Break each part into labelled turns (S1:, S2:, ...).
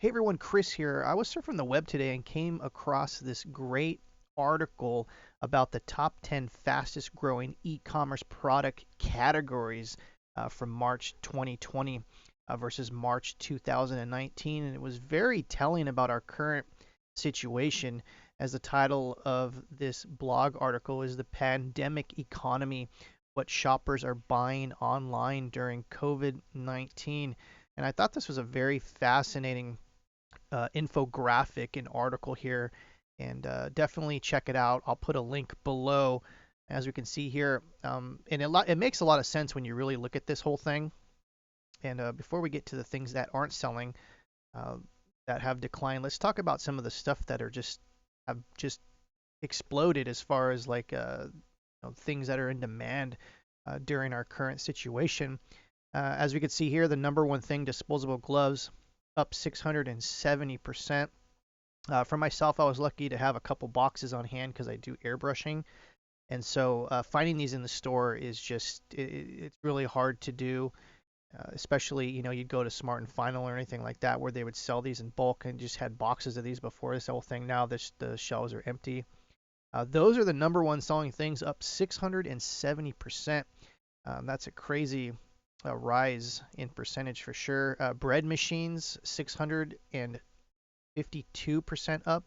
S1: Hey everyone, Chris here. I was surfing the web today and came across this great article about the top 10 fastest growing e-commerce product categories from March 2020 versus March 2019. And it was very telling about our current situation, as the title of this blog article is The Pandemic Economy: What Shoppers Are Buying Online During COVID-19. And I thought this was a very fascinating infographic and article here, and definitely check it out. I'll put a link below, as we can see here, and it makes a lot of sense when you really look at this whole thing. And before we get to the things that aren't selling, uh, that have declined, let's talk about some of the stuff that are just have just exploded as far as like things that are in demand during our current situation. As we can see here, the number one thing, disposable gloves, up 670%. For myself, I was lucky to have a couple boxes on hand because I do airbrushing. And so finding these in the store is just, it's really hard to do, especially, you'd go to Smart and Final or anything like that where they would sell these in bulk and just had boxes of these before this whole thing. Now the shelves are empty. Those are the number one selling things, up 670%. That's a crazy rise in percentage for sure. Bread machines, 652% up.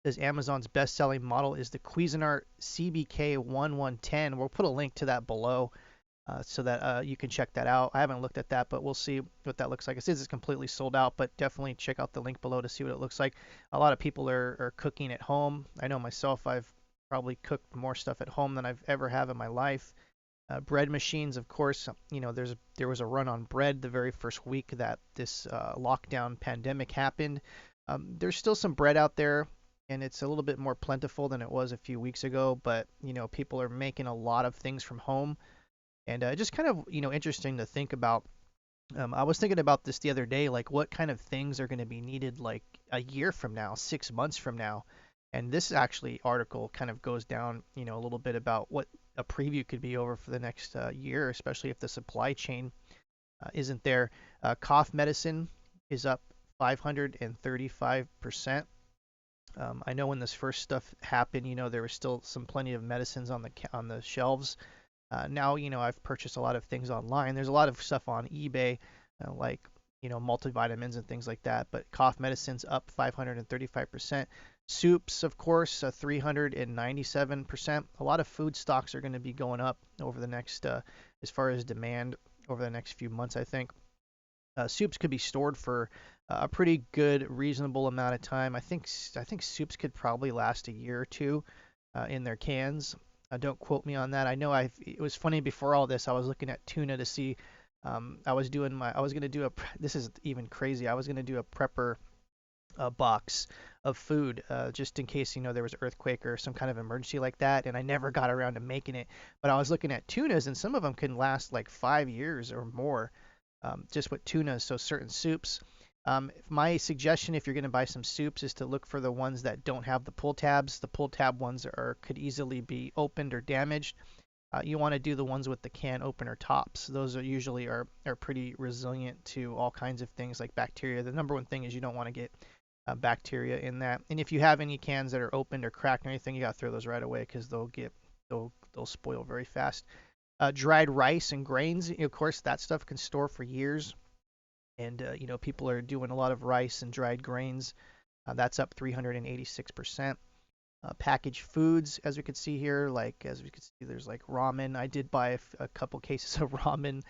S1: This Amazon's best-selling model is the Cuisinart CBK1110. We'll put a link to that below so that you can check that out. I haven't looked at that, but we'll see what that looks like. It says it's completely sold out, but definitely check out the link below to see what it looks like. A lot of people are cooking at home. I know myself, I've probably cooked more stuff at home than I've ever have in my life. Bread machines, of course, there was a run on bread the very first week that this lockdown pandemic happened. There's still some bread out there, and it's a little bit more plentiful than it was a few weeks ago. But people are making a lot of things from home, and just kind of interesting to think about. I was thinking about this the other day, like what kind of things are going to be needed like a year from now, 6 months from now. And this actually article kind of goes down, a little bit about what a preview could be over for the next year, especially if the supply chain isn't there. Cough medicine is up 535%. I know when this first stuff happened, there was still plenty of medicines on the shelves. Now, I've purchased a lot of things online. There's a lot of stuff on eBay, like, multivitamins and things like that. But cough medicine's up 535%. Soups, of course, 397%. A lot of food stocks are going to be going up over the next, as far as demand, over the next few months, I think. Soups could be stored for a pretty good, reasonable amount of time. I think soups could probably last a year or two in their cans. Don't quote me on that. I know it was funny before all this. I was looking at tuna to see. I was gonna do this is even crazy. I was gonna do a prepper box of food just in case there was an earthquake or some kind of emergency like that, and I never got around to making it. But I was looking at tunas, and some of them can last like 5 years or more, just with tunas. So certain soups. My suggestion, if you're going to buy some soups, is to look for the ones that don't have the pull tabs. The pull tab ones could easily be opened or damaged. You want to do the ones with the can opener tops. Those are pretty resilient to all kinds of things like bacteria. The number one thing is you don't want to get bacteria in that. And if you have any cans that are opened or cracked or anything, you got to throw those right away because they'll spoil very fast. Dried rice and grains, of course, that stuff can store for years. And people are doing a lot of rice and dried grains. That's up 386%. Packaged foods, as we can see here, there's like ramen. I did buy a couple cases of ramen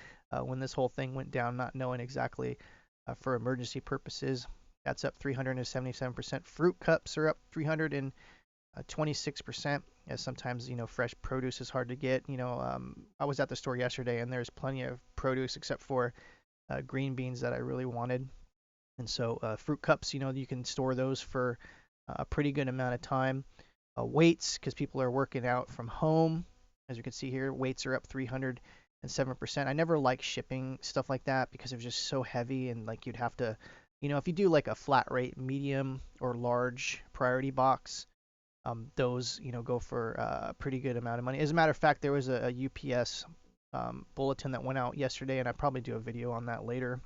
S1: when this whole thing went down, not knowing exactly for emergency purposes. That's up 377%. Fruit cups are up 326%, as sometimes fresh produce is hard to get. I was at the store yesterday and there's plenty of produce except for green beans that I really wanted. And so fruit cups, you can store those for a pretty good amount of time. Weights, because people are working out from home. As you can see here, weights are up 307%. I never like shipping stuff like that because it was just so heavy, and like you'd have to, if you do like a flat rate medium or large priority box, those, go for a pretty good amount of money. As a matter of fact, there was a UPS bulletin that went out yesterday, and I probably do a video on that later.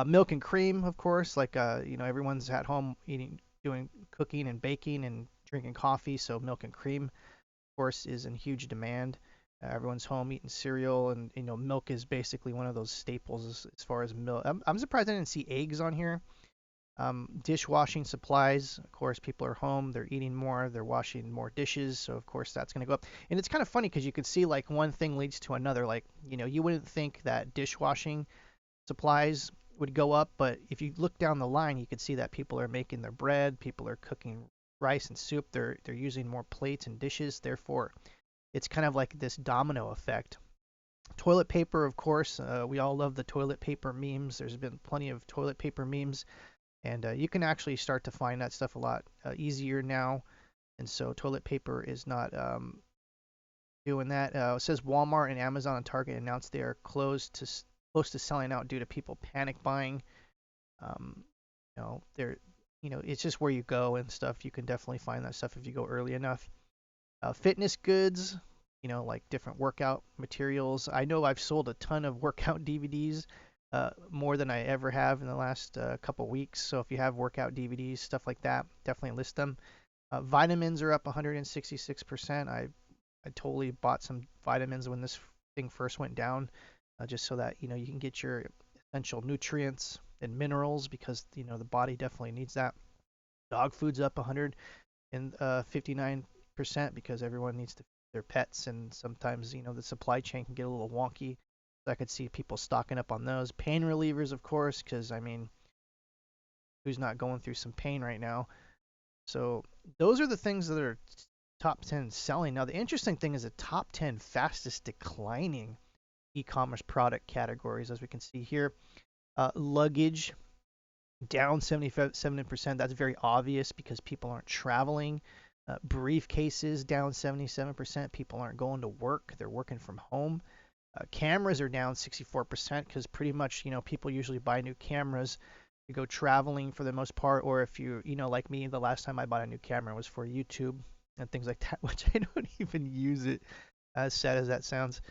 S1: Milk and cream, of course, like everyone's at home eating, doing cooking and baking and drinking coffee, so milk and cream, of course, is in huge demand. Everyone's home eating cereal, and milk is basically one of those staples as far as milk. I'm surprised I didn't see eggs on here. Dishwashing supplies, of course, people are home, they're eating more, they're washing more dishes, so of course that's going to go up. And it's kind of funny because you can see like one thing leads to another. Like, you wouldn't think that dishwashing supplies would go up, but if you look down the line, you can see that people are making their bread, people are cooking rice and soup, they're using more plates and dishes, therefore it's kind of like this domino effect. Toilet paper, of course, we all love the toilet paper memes. There's been plenty of toilet paper memes, and you can actually start to find that stuff a lot easier now. And so toilet paper is not doing that. It says Walmart and Amazon and Target announced they are close to selling out due to people panic buying. Um, they're it's just where you go and stuff. You can definitely find that stuff if you go early enough. Fitness goods, like different workout materials. I know I've sold a ton of workout DVDs, more than I ever have in the last couple weeks. So if you have workout DVDs, stuff like that, definitely list them. Vitamins are up 166%. I totally bought some vitamins when this thing first went down, just so that you can get your essential nutrients and minerals because the body definitely needs that. Dog food's up 159% because everyone needs to feed their pets, and sometimes the supply chain can get a little wonky. So I could see people stocking up on those. Pain relievers, of course, because I mean, who's not going through some pain right now? So those are the things that are top 10 selling. Now, the interesting thing is the top 10 fastest declining e-commerce product categories, as we can see here. Luggage down 77%. That's very obvious because people aren't traveling. Briefcases down 77%. People aren't going to work. They're working from home. Cameras are down 64% because pretty much, people usually buy new cameras to go traveling for the most part, or if like me, the last time I bought a new camera was for YouTube and things like that, which I don't even use it, as sad as that sounds.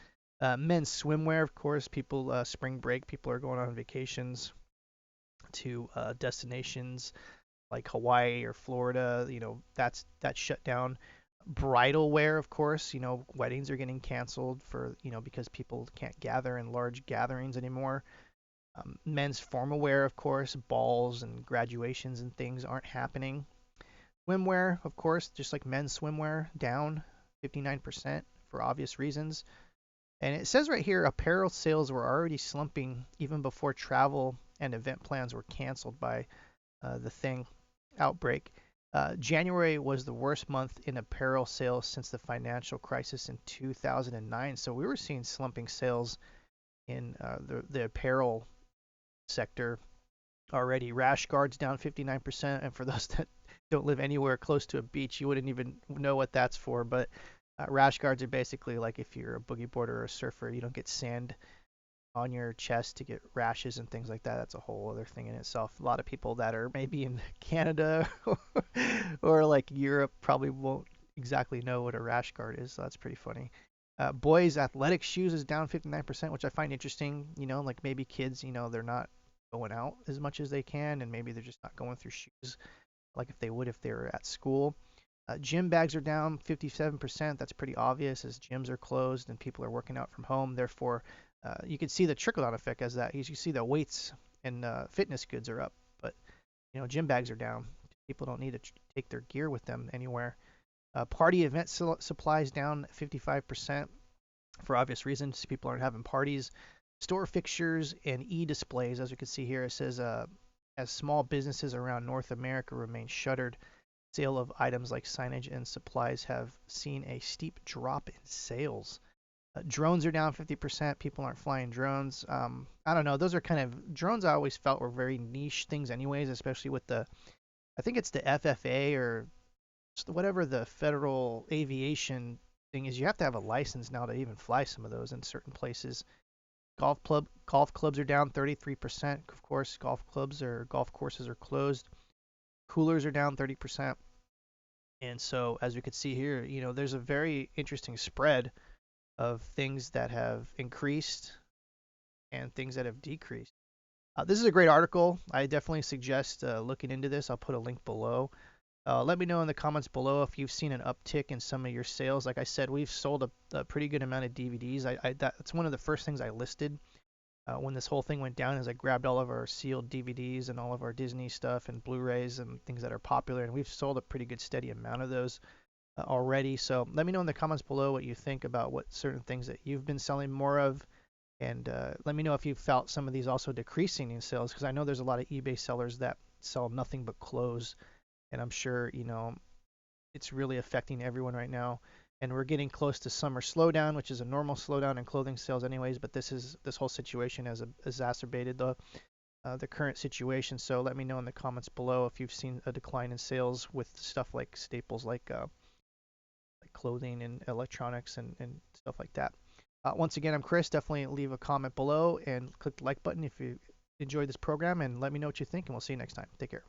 S1: Men's swimwear, of course, people, spring break, people are going on vacations to destinations like Hawaii or Florida. That's shut down. Bridal wear, of course, weddings are getting canceled for, because people can't gather in large gatherings anymore. Men's formal wear, of course, balls and graduations and things aren't happening. Swimwear, of course, just like men's swimwear, down 59% for obvious reasons. And it says right here apparel sales were already slumping even before travel and event plans were canceled by the thing outbreak. January was the worst month in apparel sales since the financial crisis in 2009. So we were seeing slumping sales in the apparel sector already. Rash guards down 59%. And for those that don't live anywhere close to a beach, you wouldn't even know what that's for. But rash guards are basically like if you're a boogie boarder or a surfer, you don't get sand on your chest to get rashes and things like that. That's a whole other thing in itself. A lot of people that are maybe in Canada or like Europe probably won't exactly know what a rash guard is. So that's pretty funny. Boys athletic shoes is down 59%, which I find interesting. Like maybe kids, they're not going out as much as they can, and maybe they're just not going through shoes like if they would if they were at school. Gym bags are down 57%. That's pretty obvious as gyms are closed and people are working out from home. Therefore, you can see the trickle down effect as that. You see the weights and fitness goods are up, but gym bags are down. People don't need to take their gear with them anywhere. Party event supplies down 55% for obvious reasons. People aren't having parties. Store fixtures and e-displays, as you can see here, it says as small businesses around North America remain shuttered, sale of items like signage and supplies have seen a steep drop in sales. Drones are down 50%. People aren't flying drones. I don't know. Those are kind of drones I always felt were very niche things, anyways, especially with I think it's the FFA or whatever the federal aviation thing is. You have to have a license now to even fly some of those in certain places. Golf clubs are down 33%. Of course, golf courses are closed. Coolers are down 30%. And so, as we could see here, there's a very interesting spread of things that have increased and things that have decreased. This is a great article. I definitely suggest looking into this. I'll put a link below. Let me know in the comments below if you've seen an uptick in some of your sales. Like I said, we've sold a pretty good amount of DVDs. That's one of the first things I listed when this whole thing went down. Is I grabbed all of our sealed DVDs and all of our Disney stuff and Blu-rays and things that are popular, and we've sold a pretty good steady amount of those already. So let me know in the comments below what you think about what certain things that you've been selling more of, and let me know if you felt some of these also decreasing in sales, because I know there's a lot of eBay sellers that sell nothing but clothes, and I'm sure it's really affecting everyone right now. And we're getting close to summer slowdown, which is a normal slowdown in clothing sales anyways, but this whole situation has exacerbated the current situation. So let me know in the comments below if you've seen a decline in sales with stuff like staples like clothing and electronics and stuff like that. Once again, I'm Chris. Definitely leave a comment below and click the like button if you enjoyed this program, and let me know what you think, and we'll see you next time. Take care.